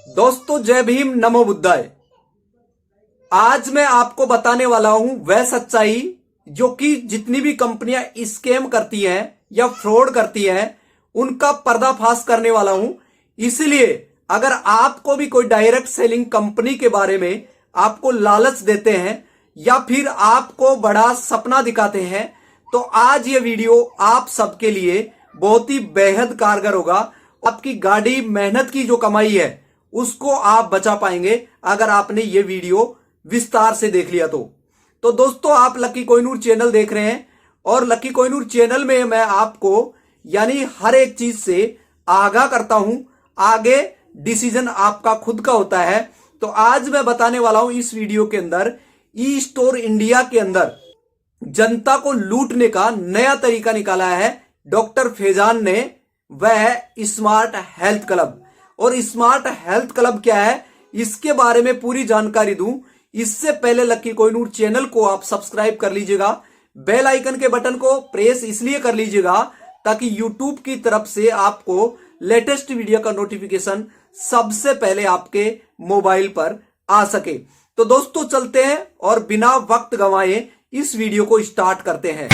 दोस्तों जय भीम नमो बुद्धाय। आज मैं आपको बताने वाला हूं वह सच्चाई जो कि जितनी भी कंपनियां स्कैम करती हैं या फ्रॉड करती हैं उनका पर्दाफाश करने वाला हूं। इसलिए अगर आपको भी कोई डायरेक्ट सेलिंग कंपनी के बारे में आपको लालच देते हैं या फिर आपको बड़ा सपना दिखाते हैं तो आज ये वीडियो आप सबके लिए बहुत ही बेहद कारगर होगा। आपकी गाड़ी मेहनत की जो कमाई है उसको आप बचा पाएंगे अगर आपने ये वीडियो विस्तार से देख लिया तो दोस्तों आप लकी कोहिनूर चैनल देख रहे हैं और लकी कोहिनूर चैनल में मैं आपको यानी हर एक चीज से आगाह करता हूं। आगे डिसीजन आपका खुद का होता है। तो आज मैं बताने वाला हूं इस वीडियो के अंदर ई स्टोर इंडिया के अंदर जनता को लूटने का नया तरीका निकाला है डॉक्टर फैजान ने, वह है स्मार्ट हेल्थ क्लब। और स्मार्ट हेल्थ क्लब क्या है इसके बारे में पूरी जानकारी दूं इससे पहले लकी कोहिनूर चैनल को आप सब्सक्राइब कर लीजिएगा। बेल आइकन के बटन को प्रेस इसलिए कर लीजिएगा ताकि यूट्यूब की तरफ से आपको लेटेस्ट वीडियो का नोटिफिकेशन सबसे पहले आपके मोबाइल पर आ सके। तो दोस्तों चलते हैं और बिना वक्त गंवाए इस वीडियो को स्टार्ट करते हैं।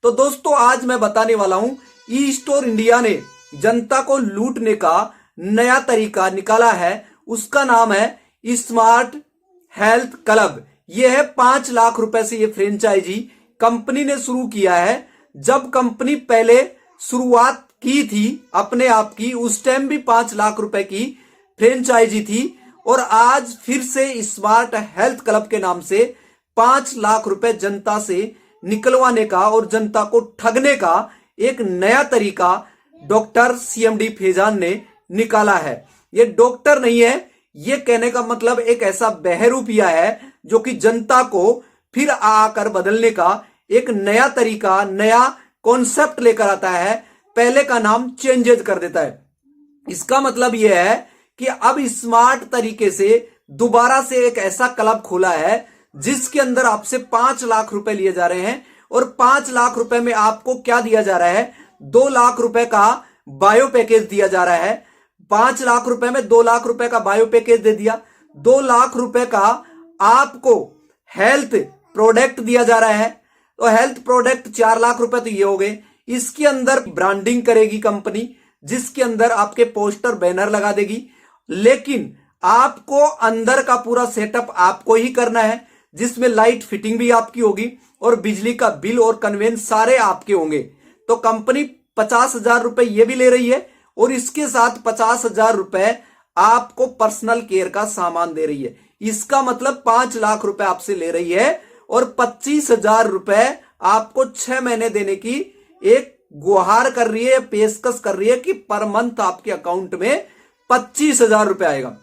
तो दोस्तों आज मैं बताने वाला हूं ई स्टोर इंडिया ने जनता को लूटने का नया तरीका निकाला है। उसका नाम है स्मार्ट हेल्थ क्लब। यह है 5 लाख रुपए से ये फ्रेंचाइजी कंपनी ने शुरू किया है। जब कंपनी पहले शुरुआत की थी अपने आप की उस टाइम भी 5 लाख रुपए की फ्रेंचाइजी थी और आज फिर से स्मार्ट हेल्थ क्लब के नाम से 5 लाख रुपए जनता से निकलवाने का और जनता को ठगने का एक नया तरीका डॉक्टर सीएमडी फैजान ने निकाला है। ये डॉक्टर नहीं है, ये कहने का मतलब एक ऐसा बहरूपिया है जो कि जनता को फिर आकर बदलने का एक नया तरीका नया कॉन्सेप्ट लेकर आता है। पहले का नाम चेंजेज कर देता है। इसका मतलब यह है कि अब स्मार्ट तरीके से दोबारा से एक ऐसा क्लब खोला है जिसके अंदर आपसे 5 लाख रुपए लिए जा रहे हैं और 5 लाख रुपए में आपको क्या दिया जा रहा है, 2 लाख रुपए का बायो पैकेज दिया जा रहा है। 5 लाख रुपए में 2 लाख रुपए का बायो पैकेज दे दिया, 2 लाख रुपए का आपको हेल्थ प्रोडक्ट दिया जा रहा है। तो हेल्थ प्रोडक्ट 4 लाख रुपए तो ये हो गए। इसके अंदर ब्रांडिंग करेगी कंपनी जिसके अंदर आपके पोस्टर बैनर लगा देगी, लेकिन आपको अंदर का पूरा सेटअप आपको ही करना है जिसमें लाइट फिटिंग भी आपकी होगी और बिजली का बिल और कन्वेंस सारे आपके होंगे। तो कंपनी 50,000 रुपए ये भी ले रही है और इसके साथ 50,000 रुपए आपको पर्सनल केयर का सामान दे रही है। इसका मतलब 5 लाख रुपए आपसे ले रही है और 25,000 रुपए आपको 6 महीने देने की एक गुहार कर रही है, पेशकश कर रही है कि पर मंथ आपके अकाउंट में 25,000 रुपए आएगा।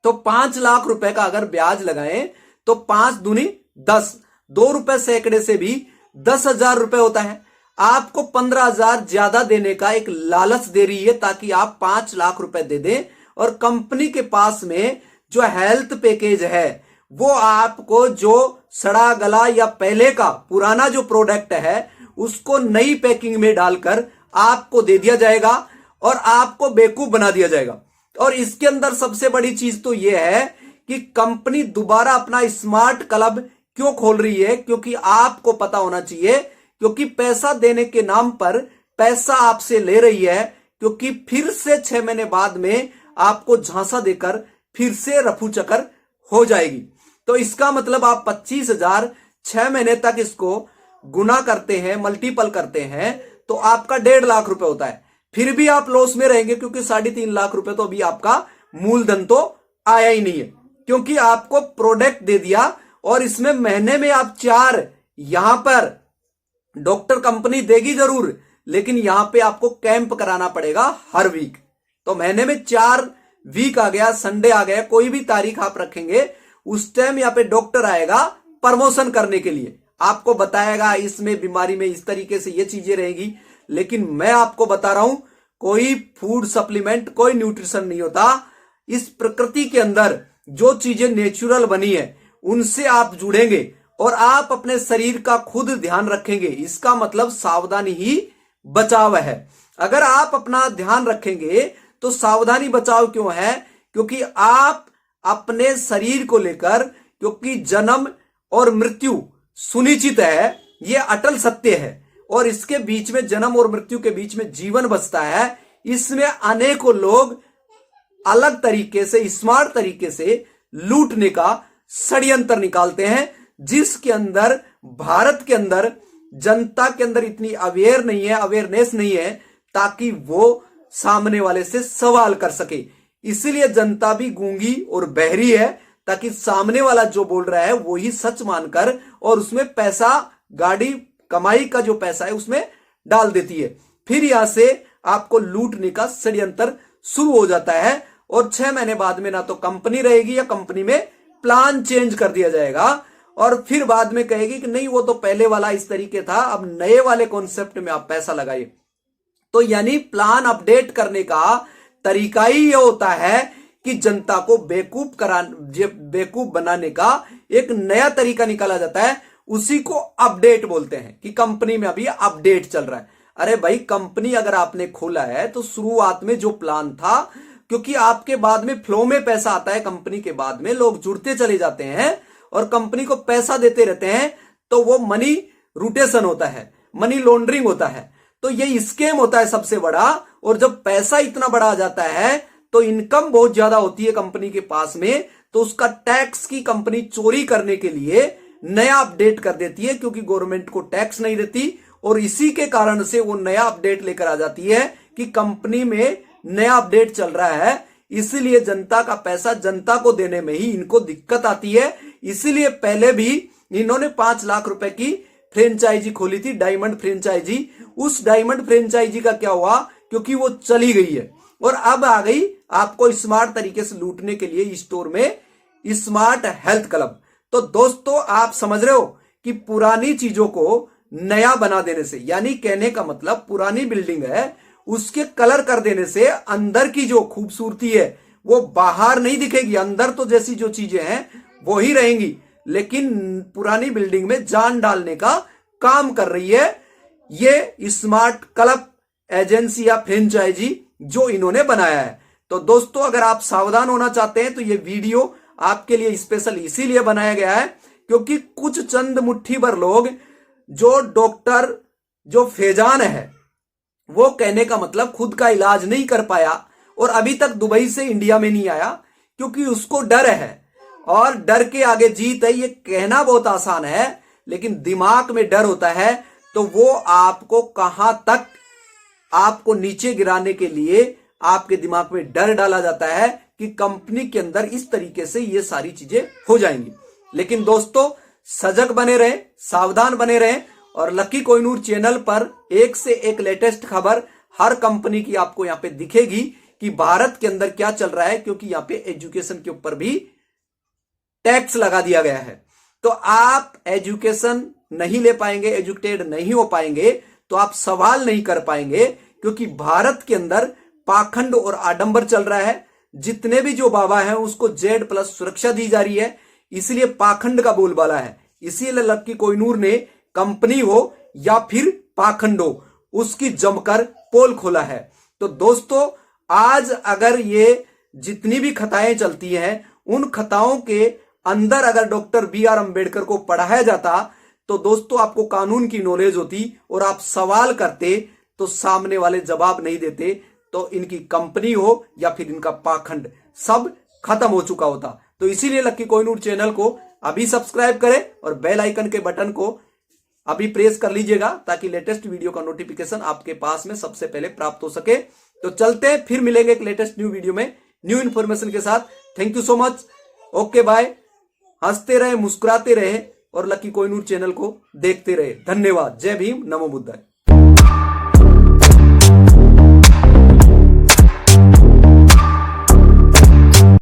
तो 5 लाख रुपए का अगर ब्याज लगाएं तो 5 दूनी 10, 2 रुपए सैकड़े से भी 10,000 रुपए होता है। आपको 15,000 ज्यादा देने का एक लालच दे रही है ताकि आप 5 लाख रुपए दे दें और कंपनी के पास में जो हेल्थ पैकेज है वो आपको जो सड़ा गला या पहले का पुराना जो प्रोडक्ट है उसको नई पैकिंग में डालकर आपको दे दिया जाएगा और आपको बेवकूफ बना दिया जाएगा। और इसके अंदर सबसे बड़ी चीज तो यह है कि कंपनी दोबारा अपना स्मार्ट क्लब क्यों खोल रही है, क्योंकि आपको पता होना चाहिए क्योंकि पैसा देने के नाम पर पैसा आपसे ले रही है, क्योंकि फिर से 6 महीने बाद में आपको झांसा देकर फिर से रफू चक्कर हो जाएगी। तो इसका मतलब आप 25,000 6 महीने तक इसको गुना करते हैं, मल्टीपल करते हैं तो आपका 1.5 लाख रुपए होता है। फिर भी आप लॉस में रहेंगे क्योंकि 3.5 लाख रुपए तो अभी आपका मूलधन तो आया ही नहीं है, क्योंकि आपको प्रोडक्ट दे दिया और इसमें महीने में आप 4 यहां पर डॉक्टर कंपनी देगी जरूर, लेकिन यहां पे आपको कैंप कराना पड़ेगा हर वीक। तो महीने में 4 वीक आ गया, संडे आ गया, कोई भी तारीख आप रखेंगे उस टाइम यहां पे डॉक्टर आएगा प्रमोशन करने के लिए, आपको बताएगा इसमें बीमारी में इस तरीके से ये चीजें रहेगी। लेकिन मैं आपको बता रहा हूं कोई फूड सप्लीमेंट कोई न्यूट्रिशन नहीं होता। इस प्रकृति के अंदर जो चीजें नेचुरल बनी है उनसे आप जुड़ेंगे और आप अपने शरीर का खुद ध्यान रखेंगे, इसका मतलब सावधानी ही बचाव है। अगर आप अपना ध्यान रखेंगे तो सावधानी बचाव क्यों है? क्योंकि आप अपने शरीर को लेकर, क्योंकि जन्म और मृत्यु सुनिश्चित है, यह अटल सत्य है, और इसके बीच में, जन्म और मृत्यु के बीच में जीवन बसता है। इसमें अनेकों लोग अलग तरीके से, स्मार्ट तरीके से लूटने का षड्यंत्र निकालते हैं, जिसके अंदर भारत के अंदर जनता के अंदर इतनी अवेयरनेस नहीं है ताकि वो सामने वाले से सवाल कर सके। इसीलिए जनता भी गूंगी और बहरी है, ताकि सामने वाला जो बोल रहा है वो ही सच मानकर और उसमें पैसा, गाड़ी कमाई का जो पैसा है उसमें डाल देती है। फिर यहां से आपको लूटने का षड्यंत्र शुरू हो जाता है, और 6 महीने बाद में ना तो कंपनी रहेगी या कंपनी में प्लान चेंज कर दिया जाएगा, और फिर बाद में कहेगी कि नहीं वो तो पहले वाला इस तरीके था, अब नए वाले कॉन्सेप्ट में आप पैसा लगाइए। तो यानी प्लान अपडेट करने का तरीका ही ये होता है कि जनता को बेवकूफ बनाने का एक नया तरीका निकाला जाता है, उसी को अपडेट बोलते हैं कि कंपनी में अभी अपडेट चल रहा है। अरे भाई, कंपनी अगर आपने खोला है तो शुरुआत में जो प्लान था, क्योंकि आपके बाद में फ्लो में पैसा आता है, कंपनी के बाद में लोग जुड़ते चले जाते हैं और कंपनी को पैसा देते रहते हैं, तो वो मनी रोटेशन होता है, मनी लॉन्ड्रिंग होता है, तो ये स्कैम होता है सबसे बड़ा। और जब पैसा इतना बड़ा आ जाता है तो इनकम बहुत ज्यादा होती है कंपनी के पास में, तो उसका टैक्स की कंपनी चोरी करने के लिए नया अपडेट कर देती है, क्योंकि गवर्नमेंट को टैक्स नहीं देती, और इसी के कारण से वो नया अपडेट लेकर आ जाती है कि कंपनी में नया अपडेट चल रहा है। इसीलिए जनता का पैसा जनता को देने में ही इनको दिक्कत आती है। इसीलिए पहले भी इन्होंने 5 लाख रुपए की फ्रेंचाइजी खोली थी, डायमंड फ्रेंचाइजी। उस डायमंड फ्रेंचाइजी का क्या हुआ? क्योंकि वो चली गई है, और अब आ गई आपको स्मार्ट तरीके से लूटने के लिए स्टोर में स्मार्ट हेल्थ क्लब। तो दोस्तों, आप समझ रहे हो कि पुरानी चीजों को नया बना देने से, यानी कहने का मतलब पुरानी बिल्डिंग है उसके कलर कर देने से अंदर की जो खूबसूरती है वो बाहर नहीं दिखेगी, अंदर तो जैसी जो चीजें हैं वो ही रहेंगी, लेकिन पुरानी बिल्डिंग में जान डालने का काम कर रही है ये स्मार्ट क्लब एजेंसी या फ्रेंचाइजी जो इन्होंने बनाया है। तो दोस्तों, अगर आप सावधान होना चाहते हैं तो ये वीडियो आपके लिए स्पेशल इसीलिए बनाया गया है क्योंकि कुछ चंद मुट्ठी भर लोग, जो डॉक्टर जो फैजान है, वो कहने का मतलब खुद का इलाज नहीं कर पाया और अभी तक दुबई से इंडिया में नहीं आया क्योंकि उसको डर है, और डर के आगे जीत है। ये कहना बहुत आसान है, लेकिन दिमाग में डर होता है तो वो आपको कहां तक, आपको नीचे गिराने के लिए आपके दिमाग में डर डाला जाता है कि कंपनी के अंदर इस तरीके से ये सारी चीजें हो जाएंगी। लेकिन दोस्तों, सजग बने रहें, सावधान बने रहें, और लकी कोहिनूर चैनल पर एक से एक लेटेस्ट खबर हर कंपनी की आपको यहां पे दिखेगी कि भारत के अंदर क्या चल रहा है, क्योंकि यहां पे एजुकेशन के ऊपर भी टैक्स लगा दिया गया है। तो आप एजुकेशन नहीं ले पाएंगे, एजुकेटेड नहीं हो पाएंगे, तो आप सवाल नहीं कर पाएंगे, क्योंकि भारत के अंदर पाखंड और आडंबर चल रहा है। जितने भी जो बाबा हैं उसको Z+ सुरक्षा दी जा रही है, इसलिए पाखंड का बोलबाला है। इसीलिए लकी कोहिनूर ने कंपनी हो या फिर पाखंड हो, उसकी जमकर पोल खोला है। तो दोस्तों, आज अगर ये जितनी भी खताएं चलती हैं, उन खताओं के अंदर अगर डॉक्टर B.R. अम्बेडकर को पढ़ाया जाता तो दोस्तों आपको कानून की नॉलेज होती और आप सवाल करते तो सामने वाले जवाब नहीं देते, तो इनकी कंपनी हो या फिर इनका पाखंड सब खत्म हो चुका होता। तो इसीलिए लकी कोहिनूर चैनल को अभी सब्सक्राइब करें और बेल आइकन के बटन को अभी प्रेस कर लीजिएगा, ताकि लेटेस्ट वीडियो का नोटिफिकेशन आपके पास में सबसे पहले प्राप्त हो सके। तो चलते हैं, फिर मिलेंगे एक लेटेस्ट न्यू वीडियो में न्यू इन्फॉर्मेशन के साथ। Thank you so much, okay bye. हंसते रहे, मुस्कुराते रहे और लकी कोहिनूर चैनल को देखते रहे। धन्यवाद। जय भीम, नमो बुद्धाय।